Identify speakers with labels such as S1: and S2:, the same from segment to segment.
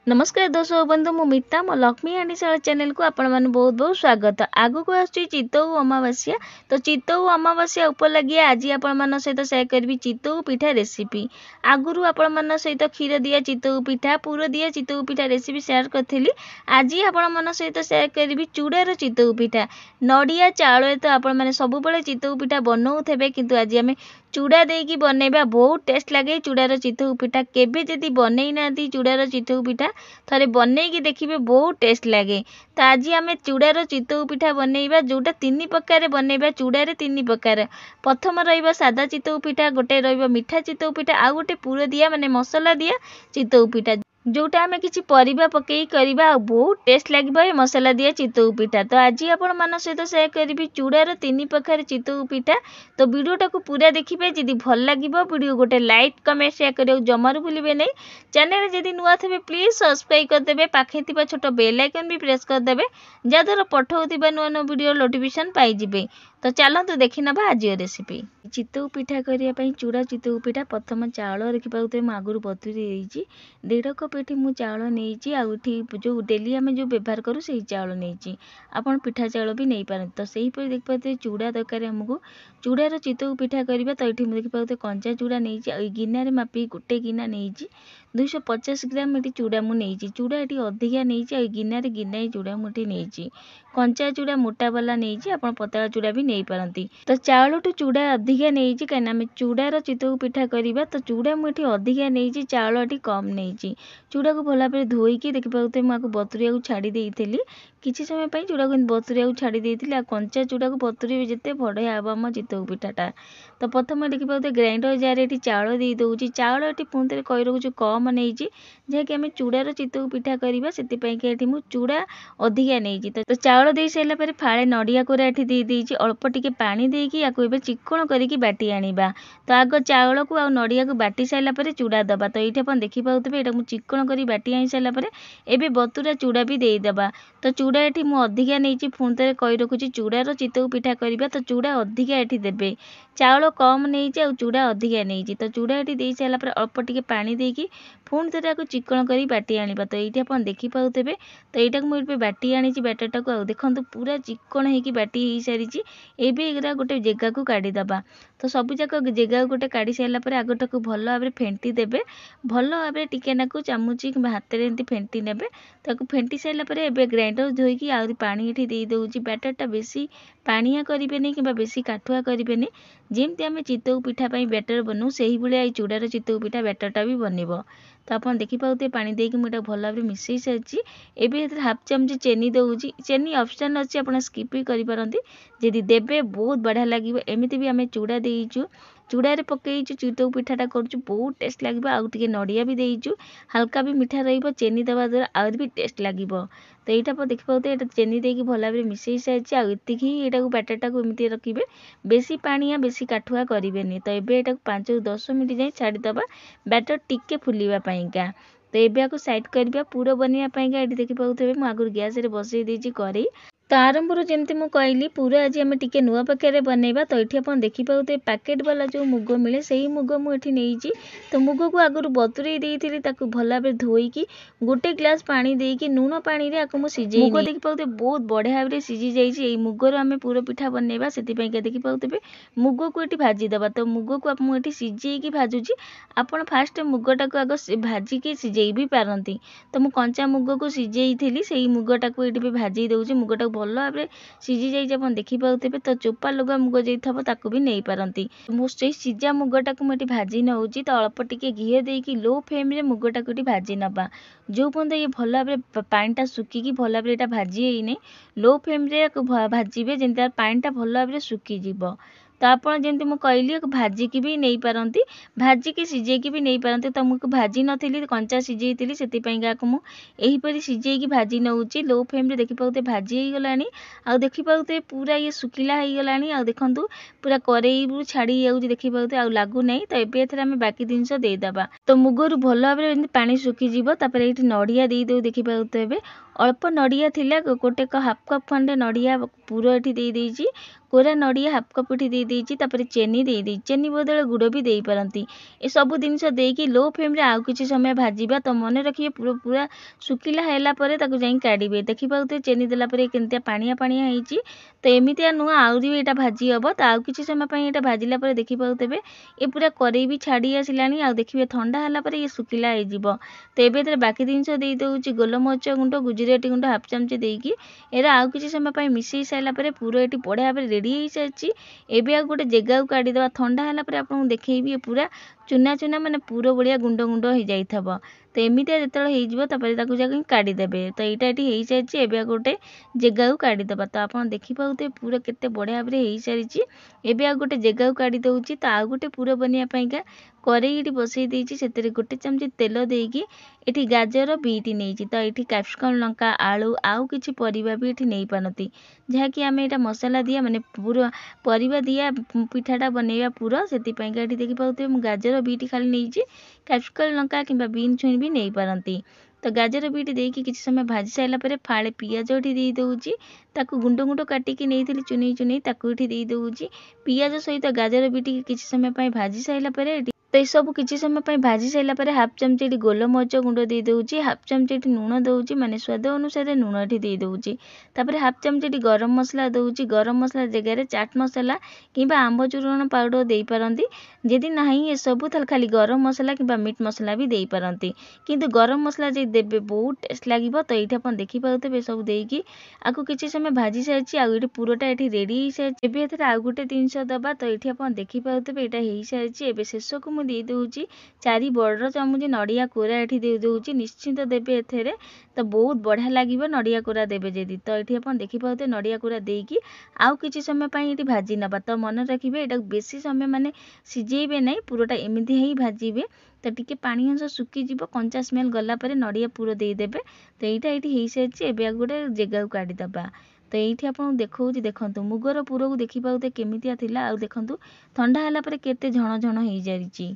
S1: नमस्कार दर्शक बंधु मु मिता मो लक्ष्मी हांडीशाला चैनल को आपण मन बहुत बहुत स्वागत। आगु को आछी चितऊ अमावास्या तो चितऊ अमावास्या उपर लगी आज आपण मन सहित शेयर करबी चितऊ पिठा रेसिपी। आगुरु आपण मन सहित क्षीर दिया चितऊ पिठा पुर दिया चितऊ पिठा रेसिपी शेयर करथिली। आज आपण मन सहित शेयर करबी चूड़ार चितऊ पिठा। नडिया चाउल तो आपण माने सब बेले चितऊ पिठा बनाउथेबे किंतु आज आमे चूड़ा देकी बनैबा बहुत टेस्ट लगे। चूड़ार चितऊ पिठा केबे जदी बनै नांती चूड़ार चितऊ पिठा थरे बनैकी देखिबे बहुत टेस्ट लगे। तो आज आम चूड़ार चितऊ पिठा बनैबा जोटा तीन प्रकार बनैबा। चूड़ारे तीन प्रकार प्रथम रहिबा सादा चितऊ पिठा, गोटे रहिबा मीठा चितऊ पिठा, आ गोटे पुर दिया माने मसला दिया चितऊ पिठा जोटा आम किसी परिबा पकई करबा बहुत टेस्ट लगे मसला दिया चितऊ पिठा। तो आज आपण मन सहित शेयर करी चूड़ार तीन प्रकार चितऊ पिठा। तो वीडियोटा को पूरा देखिए। जदि भल लगे वीडियो गोटे लाइक कमेंट शेयर करियो जमारू भूलिबे नहीं। चैनल जदि नुआ थे प्लीज सब्सक्राइब करदेवे, पाखे थिबा छोट बेल आइकन भी प्रेस करदेवे जहाँद्वारा पठाउथिबा नुआ नुआ वीडियो नोटिफिकेशन पाइजिबे। तो चलतु देखि नबा आज रेसिपी। चितऊ पिठा करने चूड़ा चितऊ पिठा प्रथम चाउल रखिपारे मुझे आगुरी बतुरी देती 1.5 कप ये मुझे चाउल नहीं आठी जो डेली आम जो व्यवहार करूँ से चाउल नहीं आपड़ पिठा चाउल भी नहीं पारती। तो सहीपर देखिए चूड़ा दरकार आमको चूड़ार चितऊ पिठा करवा। तो ये देखिए कंचा चूड़ा नहीं गिनारे मापी गोटे गिना नहीं 250 ग्राम ये चूड़ा मुझे चूड़ा ये अधिका नहीं गिनारे गिनाए चूड़ा मुझे नहीं कंचा चूड़ा मोटा वाला नहीं आप पतला चूड़ा भी नहीं पारती। तो चाउल टू चूड़ा अधिका नहीं कहीं चूड़ार चितऊ पिठा करवा। तो चूड़ा मुझे अधिका नहीं चाउल ये कम नहीं चूड़ा को भल भाव धोईकी देखिए मुझे बतुरिया छाड़ी देती किसी समय चूड़ा को बतुरिया छाड़ी देती कंचा चूड़ा को बतुरी जिते बढ़िया हम आम चितऊ पिठाटा। तो प्रथम देखिए ग्राइंडर जार ये चाउल दे दूसरी चाउल ये पुणी थे कही रखुच्छी कम नहीं जहाँकि आम चूड़ार चितऊ पिठा करवा से चूड़ा अधिका नहीं। तो चाउल दे सारापर फाड़े नड़िया कोरा ये देदेजी अल्प टिके पानी देकी या चिक्कण करके बाटी आनिबा। तो आग चाउल को आ नड़िया को बाटी सारापर चूड़ा दबा। तो ये आप देखी पाते यहाँ चिक्कण कर बाटी आनी सारापर एवं बतुरा चूड़ा भी देदेबा। तो चूड़ा ये मुझे अधिका नहीं पुणी थे कही रखुच्छी चूड़ार चितऊ पिठा करवा। तो चूड़ा अधिका ये देवे चाउल कम नहीं चूड़ा अधिका नहीं। तो चूड़ा ये दे सारापर अल्प टिके पानी देकी पुणी थे चिक्कण कर बाटी आनिबा। तो ये आप देखी पाते तो यहाँ मुझे बाटी आनी बैटरटा को देखो पूरा चिक्कण होगी बाटी हो सारी एवं गोटे जगह को काढ़ीदबा। तो सबूक जगह गोटे काढ़ी सारापर आगटा को भल भाव फेंटी देवे भल भाव टिके नाकू चामुची कि हाथ में एमती फेंटी ने फेंटी सारापर एवं ग्राइंडर धोईकी आहरी पानी ये दे दूसरी बैटरटा बेसी पानिया करें कि बेसी काठुआ करें जमती आम चितऊ पिठा बैटर बनाऊ से भाई चूड़ार चितऊ पिठा बैटरटा भी बनब। तो आप देखी पाते पानी देकी मुझे भल भाव मिसई सारी एवं हाफ चामच चेनी दूसरी चेनी ऑप्शनल अच्छी आप स्किप भी करेंगे जदि देवे बहुत बढ़िया लगे। एमती भी आम चूड़ा देचु चूड़ारे पकईचु चितऊ पिठाटा करूँ बहुत टेस्ट लगे आगे नड़िया भी देचु हल्का भी मीठा रेनी दवा द्वारा आहरी भी टेस्ट लगे। तो ये आप देखी पाते ये चेनी देकी भल भाव मिसई सारी आतिक यहाँ बैटरटा को एमती रखिए बेसी पानिया बेसी काठुआ करेंगे। तो ये 5 ରୁ 10 मिनट जाए छाड़ीदबा बैटर टिके फुलवाईका। तो ये आपको साइड करवा पूरा बनवाई ये देखी पाते मुझे आगुरी गैस बसई देती कड़े। तो आरंभ जमी मुझे कहली पूरा आज आम टे नुआ पाखे बनवा। तो ये आप देखी पाते पैकेट वाला जो मुग मिले से ही मुग मुझे नहीं। तो मुग को आगुरी बतुरे देती भल भाव धोईकी गोटे ग्लास पानी देकी लुण पानी मुझे सीझे मुग देखी पाते बहुत बढ़िया भाव सीझी जाइए मुगर आम पूरा पिठा बनवा से देखी पाते मुग को ये भाजीदबा। तो मुग को मुझे सीझे भाजुची आप फास्ट मुगटा को आग भाजिकी सीझे भी पारती। तो मुझे कंचा मुग को सीझे से मुगटा को ये भाजी दूसरी मुगटा भल भाव सीझी जाइए देखी पाते। तो चोपा लगा मुग जाइए ताकू भी नहीं पारती मुझे सीझा मुगटा को मुझे भाजी नौ। तो अल्प टिके घी देकी लो फ्लेम रे मुगटा को भाजी नवा जो पर्यंत ये भल भाव पानीटा सुखिकी भल भाव यहाँ भाजी नहीं लो फ्लेम रे भाजबे जमी पानीटा भल भाव सुखीज। तो आप जमी मुझे कहली भाजिकी भी नहीं पारती भाजिकी सीझेकी भी नहीं पारती। तो मुझे भाजी नी कंचा सीझे से मुझपर सीझे भाजी नौ लो फ्लेम रे देखी पाते भाजी हो गला आ देखी पाते पूरा ये शुखिला हो गला आ देखूँ पूरा कड़े छाड़ी जाऊँगी देखी पाते आ लगुना। तो ये आम बाकी जिनस देदेबा। तो मुगर भल भाव पानी सुखीज ये नड़िया दे दे देखी पाते अल्प नड़िया थिला गोटे हाफ कप खंडे नड़िया पूरा ये दे देइछि कोरा नड़िया हाफ कप ये दे देइछि तापर चेनी दे देइछि चेनी बदले गुड़ भी दे पारंती ए सब जिनस देकी लो फ्लेम रे आउ किछि समय भाजिबा तो मन रखिए पूरा पूरा सुखिला हैला परे ताकू जाई काढिबे देखि पाउते चेनी देला परे केनते पानिया पानिया ହେଇछि तो एमितिया नुआ आउरी भी एटा भाजी हबो तो आउ किछि समय पई एटा भाजिला परे देखि पाउतेबे ए पूरा करेई भी छाड़ी आसिलानी आ देखिबे ठंडा हला परे ये सुखिला हे जिवो तो एबे एतरे बाकी जिनस देई दउछि गोलमरिच गुंड गुजराती गुंड हाफ चमचे देकी एरा आउ किछि समय पई मिसई साइला परे पूरा एटी बढ़िया भाबरे रेडी हे साइछि एबे आ गोटे जगह को काढी दवा ठंडा हला परे आपन देखैबी पूरा चुना चुना माने पूरा बढ़िया गुंड गुंड हो जाइथबो तो एमितिया जेतले हे जिवो तापर ताकू जाके काढी देबे तो एटा एटी हे साइछि एबे आ गोटे जगह को काढी दबा तो आपन देखि पाउते पूरा केते बढ़िया भाबरे हे सारिछि एबे आ गोटे जगह को काढी दउछि तो आ गोटे पूरा बनिया पईका करेई एटी बसई देइछि सेतरे गोटे चमची तेल देकी एठी गाजर बीट नेइछि तो एठी कैप्सिकम लंका आलू आउ किछि परिबा भी एठी नेइ पानती जहा कि हमें एटा मसाला दिया माने पूरा परिबा दिया पिठाटा बनेया पूरा सेति पईका एठी देखि पाउते गाजर बीट खाली नेइछि कैप्सिकम लंका किबा बीन छुई भी नेइ पारंती तो गाजर बीट देकी किछि समय भाजी साइला परे फाळे पियाज एठी देई दउछि ताकू गुंड गुंड काटिकी नेइथिली चुनी चुनी ताकू एठी देई दउछि पियाज सहित गाजर बीट किछि समय पई भाजी साइला परे तो सब किछि समय पई भाजी साइला परे हाफ चमचे गोलमरिच गुंड दे दउछि हाफ चमचे लूण दउछि माने स्वाद अनुसार लूण एठी दे दउछि तापर हाफ चमचे गरम मसला दउछि गरम मसला जगह रे चाट मसला किबा आंब चूर्ण पाउडर दे पारंती जदि नाही ए सब थाल खाली गरम मसला किबा मीट मसला भी दे पारंती किंतु गरम मसला जे देबे बहुत टेस्ट लागिबो तो एठी अपन देखि पाउते सब देकी आकु किछि समय भाजी साइछि आ एठी पुरोटा एठी रेडी हे साइछि एबे एथरे आ गुटे 300 दबा तो एठी अपन देखि पाउते एटा हे साइछि एबे शेष को दे दउछि 4 बड़ चामच नड़िया कोरा एठी दे दउछि निश्चित देबे एथरे तो बहुत बढ़िया लागिबो नड़िया कोरा देबे जदी तो एठी अपन देखि पाउते नड़िया कोरा देकी आउ किछि समय पई एठी भाजी नबा तो मन रखिबे एटा बेसी समय माने सिजेइबे नै पुरोटा एमिति हेई भाजीबे तो टिके पानी अंश सुकी जिवो कंचा स्मेल गला परे नड़िया पूरा दे देबे तो एटा एठी हेई साइछि एबे गोटे जगह को काढी दबा तो ये आपन देखौछि देखंतु मुगर पूरा को देखि पाउते केमितिया थिला आ देखंतु ठंडा हला परे केते झण झण हेई जारिछि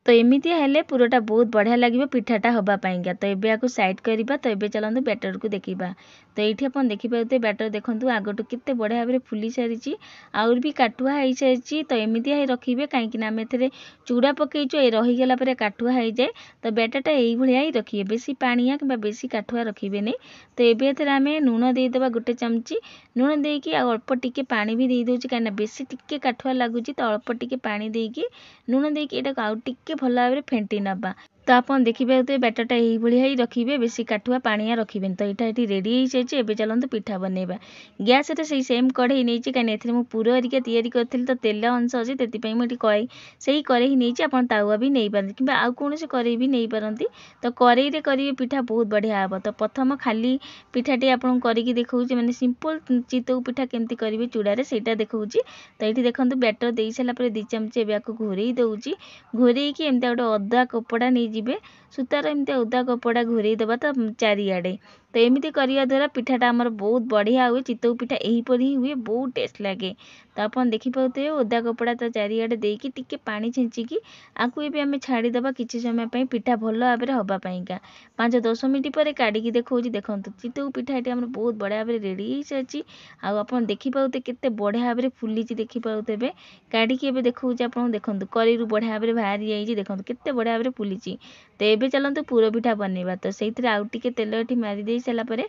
S1: तो एमितिया हेले पुरोटा बहुत बढ़िया लागिबो पिठाटा हबा पाइंगा तो एबे आकु साइड करिबा तो एबे चलंतु बैटर को देखिबा तो एठी अपन देखि पाउते बैटर देखंतु आगटु केते बढ़िया भाबरे फुली सारिछि आउर भी काटुआ हेई सारिछि तो एमितिया हे रखिबे काहे कि ना मेथरे चूड़ा पकेइचो ए रही गेला परे काटुआ हेई जाय तो बैटरटा एई भलिया ही रखिबे बेसी पानिया किबा बेसी काटुआ रखिबे नै तो एबे एथरे हमें नून देई देबा गोटे चमची नून देकी आ अल्प टिके पानी भी देई दोछि काहे ना बेसी टिके काटुआ लागुछि तो अल्प टिके पानी देकी नून देकी एटा आउ टिके भल भाबरे फेंटी नबा तो आपन देखिबे बैटरटा एई भलिया ही रखिबे बेसी काटुआ पानिया रखिबेन तो एटा एठी रेडी हे जायछि एबे चलंतु पिठा बनेबा गैस रे सेई सेम कढ़ई नेछि काने एथरे मु पूरा एरिका तयारी करथिल तो तेल अंश अछि तेति पई मु एठी कढ़ई सेई कढ़ई नेछि आपन तावा भी नै पारନ୍ତି किबा आउ कोनोसे कढ़ई भी नै पारନ୍ତି तो कढ़ई रे करिवे पिठा बहुत बढ़िया हबो तो प्रथम खाली पिठाटी आपन करिकि देखौछि माने सिंपल चितौ पिठा केमति करिवे चूड़ा रे सेटा देखौछि तो एठी देखंतु बैटर देई सला परे 2 चमच एबे आकु घोरेई दउछि घोरेई कि एमता गोटे अदा कपड़ा नै जिबे सूतार एमती ओदा कपड़ा घोरेई देबा तो चारिआडे तो एमती करिया द्वारा पिठाटा हमर बहुत बढ़िया हुए चितौ पिठा एही परी हुए बहुत टेस्ट लागे तो आपन देखि पाउते ओदा कपड़ा तो चारिआडे देकी टिके पानी छिंचिकी आकु एबे हमें छाड़ी देबा किछि समय पई पिठा भलो आबरे हबा पईका 5-10 मिनिट परे काढिकी देखौछि देखंतु चितौ पिठा एटी हमर बहुत बढ़िया आबरे रेडी हे साची आ आपन देखि पाउते केते बढ़िया आबरे फुलीची देखि पाउतेबे काढिकी एबे देखौछि आपन देखंतु करीरु बढ़िया आबरे बाहरी जाईछि देखंतु केते बढ़िया आबरे फुलीची तो एबे चलंतु पूरा पिठा बनेबा तो सेइथरे आउ टिके तेल एठी मारी देई सला परे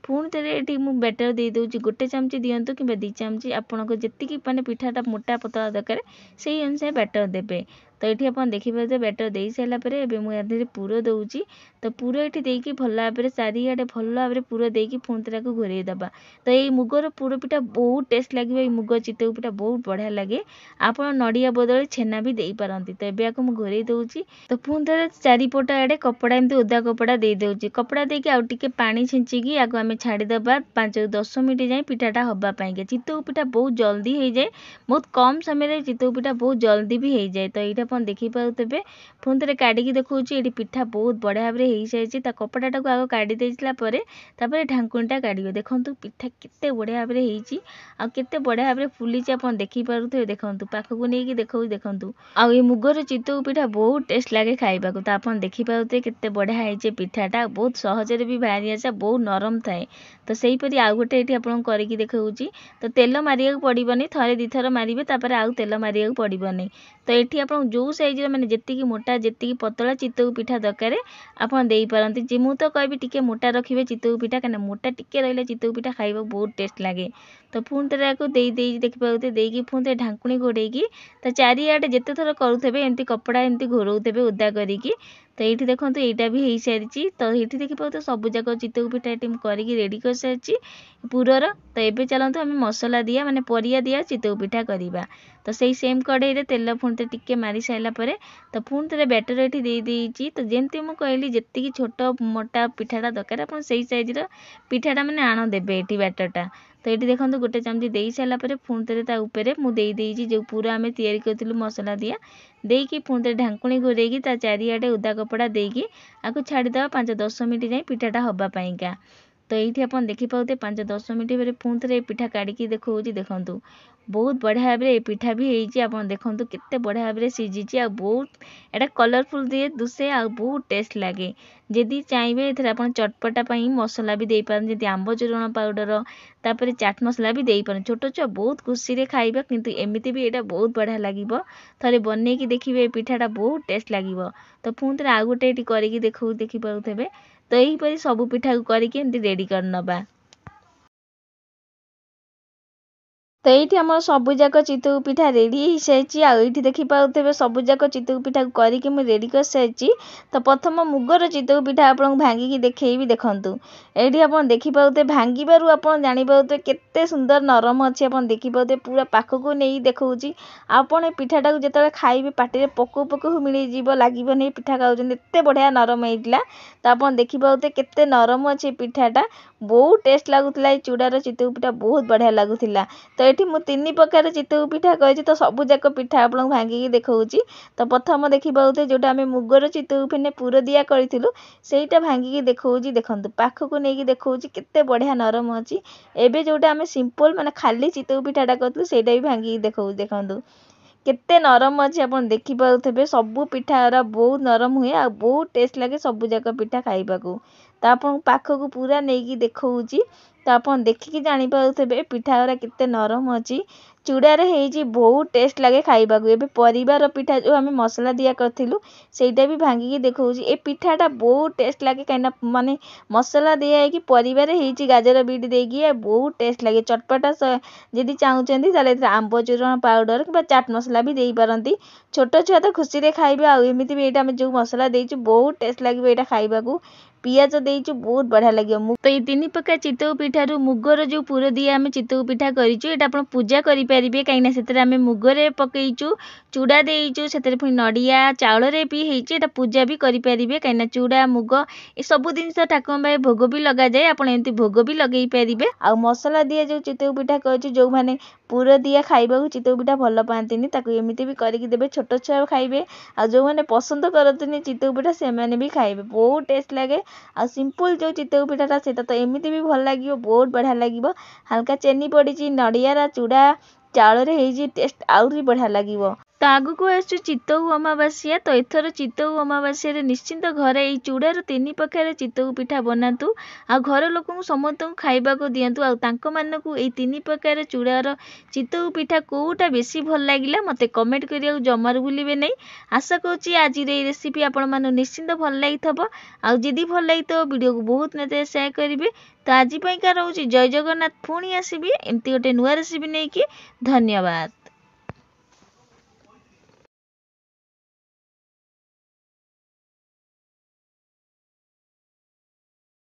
S1: पुणी थे ये मुझे बैटर दे दूसरी गोटे चमची दिंतु कि 2 चमची आपन को जी मैंने पिठाटा मोटा पतला दरकार से अनुसार बैटर देवे तो ये आप देखिए बैटर दे सारापर एवं मुझे पुर दूसरी तो पुर ये देकी भल भाव में चारिआडे भल भाव में पुर देकी पुणी थे घोरे दबा तो ये मुगर पुर पिठा बहुत टेस्ट लगे मुग चितौ पिठा बहुत बढ़िया लगे आप नड़िया बदल छेना भी दे पारती तो ये घोरे दूसरी तो पुणी थे चारिपट आड़े कपड़ा एमती ओदा कपड़ा दे दूसरी कपड़ा देकी आउ टिके पानी छिंचिकी आगे आम आम छाड़ीदे 5-10 मिनट जाए पिठाटा हवापाई। चितऊ पिठा बहुत जल्दी हो जाए, बहुत कम समय चितऊ पिठा बहुत जल्दी भी हो जाए। तो ये आप देखिपे पुणी थे काढ़ी देखा ये पिठा बहुत बढ़िया भाव में हो सारी। कपड़ा को आग काढ़ी देपर ढाकुणीटा काढ़े। देखो पिठा केते बढ़िया भाव में होते बढ़िया भाव में फुली आप देखिपे। देखो पाखक नहीं देखो देखूँ आ मुगर चितऊ पिठा बहुत टेस्ट लगे खाइबा। तो आप देखिपे केते बढ़िया है पिठाटा, बहुत सहजरे भी बाहरी आसे, बहुत नरम थाए। तो सहीपरी आउ गोटे ये आपको करके देखा। तो तेल मारिया पड़ोनी, थे दी थर मारे तापर आउ तेल मारिया पड़ोनी। तो ये आप जो सैज मैंने जी मोटा जी पतला चितऊ पिठा दरकार आपड़ पारती। मु तो कहबी टिके मोटा रखिए चितऊ पिठा, कहीं मोटा टिके रही चितऊ पिठा खाइबा बहुत टेस्ट लगे। तो पुणी थे आपको देखिपे देकी पुणी थे ढाकुणी घोड़ेकी चारिआडे जिते थर करुवे एमती कपड़ा एमती घोरौथे ओदा करिकी। तो ये देखो यहाँ भी हो सारी। तो ये देखिए सबूक चितऊ पिठा ये करके रेडी कर सारी पुरर। तो ये चलते आम मसला दिया माने परिया दिया चितऊ पिठा करवा। तो सही सेम कड़े तेल पुणी टे मारी सारापर तो पुणी थे बैटर ये देती। तो जमती मुझे कहली जी छोट मोटा पिठाटा दरकार आप सैज पिठाटा मैंने आण देवे ये बैटरटा। तो ये देखो गोटे चामच दे सारापर पुणी थे ऊपर मुझे जो पूरा आम तैयारी करूँ मसला दिया देकी पुणी थे ढाकुणी घोरेकी चारिआडे उदा कपड़ा देकी आपको छाड़ीदे 5-10 मिनट जाए पिठाटा हवापाईका। तो ये आप देखिपे 5-10 मिनट पर पुणी थे पिठा काढ़ी देखा। देखूँ बहुत बढ़िया भाव में पिठा भी होती। आप देखो केते बढ़िया भाव में सीझी आ बहुत एटा कलरफुल दिए दुसे आ बहुत टेस्ट लगे। जदि चाहिए ये आप चटपटा मसला भी दे पारे जैसे आंब चूरण पाउडर तापर चाट मसला भी दे पारे। छोट छुआ बहुत खुशी खाइबा किंतु एमती भी यहाँ बहुत बढ़िया लगे। थे बनईकी देखिए पिठाटा बहुत टेस्ट लगे। तो पुणी थे आउ गोटे करके देखिपे। तो यहीपरि सबू पिठा को करके एमती रेडी करनबा। तो ये आम सबूक चितऊ पिठा रेडी हो सारी। आईटी देखिपे सबूक चितऊ पिठा को करके मुझे रेडी कर सारी। तो प्रथम मुगर चितऊ पिठा आपको भांगिकी देखी देखूँ ये आप देखिपे भांगू आप जापे केते सुंदर नरम अच्छी। आप देखिपे पूरा पाखक नहीं देखा आपड़ पिठाटा को जो खाइबे पाटे पकू पकू मिलज लगे नहीं पिठा खाऊँ एत बढ़िया नरम होता। तो आप देखिपे केते नरम अच्छे पिठाटा बहुत टेस्ट लगुला। चूड़ार चितऊ पिठा बहुत बढ़िया लगुला। तो ये मुझे 3 प्रकार चितऊ पिठा कही। तो सबूक पिठा आपको भांगिकी देखा। तो प्रथम देखिपे जोटा आम मुगर चितऊ फिने पुर दिया करूँ सेटा भांगिकी देखा। देखूँ पाखक नहीं देखा केते बढ़िया नरम अच्छी। एबे जोटा आम सिंपल माने खाली चितऊ पिठाटा करूँ सेटा भी भांगिकी देखा। देखूँ केते नरम अच्छी आप देखिपे सबू पिठा बहुत नरम हुए आ बहुत टेस्ट लगे सबूक पिठा खाइबा को। तो आप पाखक पूरा नहीं देखा। तो आप देखिकी जापे पिठा केते नरम अच्छी चूड़ार हो बहुत टेस्ट लगे खाइबा को। एबे परिवार पिठा जो आम मसला दिया करूँ सेटा भी भांगिकी देखा। ए पिठाटा बहुत टेस्ट लगे कहीं माने मसला दिया कि परिवार हो गाजर बीट देकी बहुत टेस्ट लगे चटपटा। जदि चाहते आंब चूरण पाउडर कि चाट मसला भी दे पारती। छोट छुआ तो खुशी रे खाइबे आमती भी ये जो मसला देचु बहुत टेस्ट लगे यहाँ खाइबा को। पियाज देचु बहुत बढ़िया लगे। तो ये 3 प्रकार चितऊ पिठारू मुगर जो पुर दिया आम चितऊ पिठा करूँ ये आप पूजा करेंगे कहीं से आम मुगरे पकईचु चूड़ा देचु से पुणी नड़िया चाउल भी होती पूजा भी करेंगे कहीं चूड़ा मुग ये सब जिन ठाकुर पाए भोग भी लग जाए। आप एमती भोग भी लगे पारे। आ मसला दिया जो चितऊ पिठा कही जो मैंने पुर दिया खाइबा चितऊ पिठा भल पाती एमती भी करके देवे छोट छुआ खाइबे। आ जो मैंने पसंद करते चितऊ पिठा से भी खाइबे बहुत टेस्ट लगे। आ सिंपल जो चितऊ पिठाटा से तो एमती भी भल लगे बहुत बढ़िया लगे। हल्का चेनी पड़ी नड़िया चूड़ा चाउल हो टेस्ट आहरी बढ़िया लगे। तो आगक आसु चितऊ अमावास्या। तो एथर चितऊ अमावास्या निश्चिंत घर ये चूड़ार 3 प्रकार चितऊ पिठा बनातु आ घर लोक समस्त खाइबा को दिंतु। आउ ये 3 प्रकार चूड़ार चितऊ पिठा कोटा बेसी भल लगिला मते कमेंट करिया जमार भूलिबे नहीं। आशा करूँ आज रेसिपी आपण मानु निश्चिंत भल लगी थबो। आउ जदि भल लगी तो वीडियो को बहुत मात्रा शेयर करेंगे। तो आज रोचे जय जगन्नाथ पुणी आसबि एमती गोटे नुआ रेसिपी नहीं कि। धन्यवाद।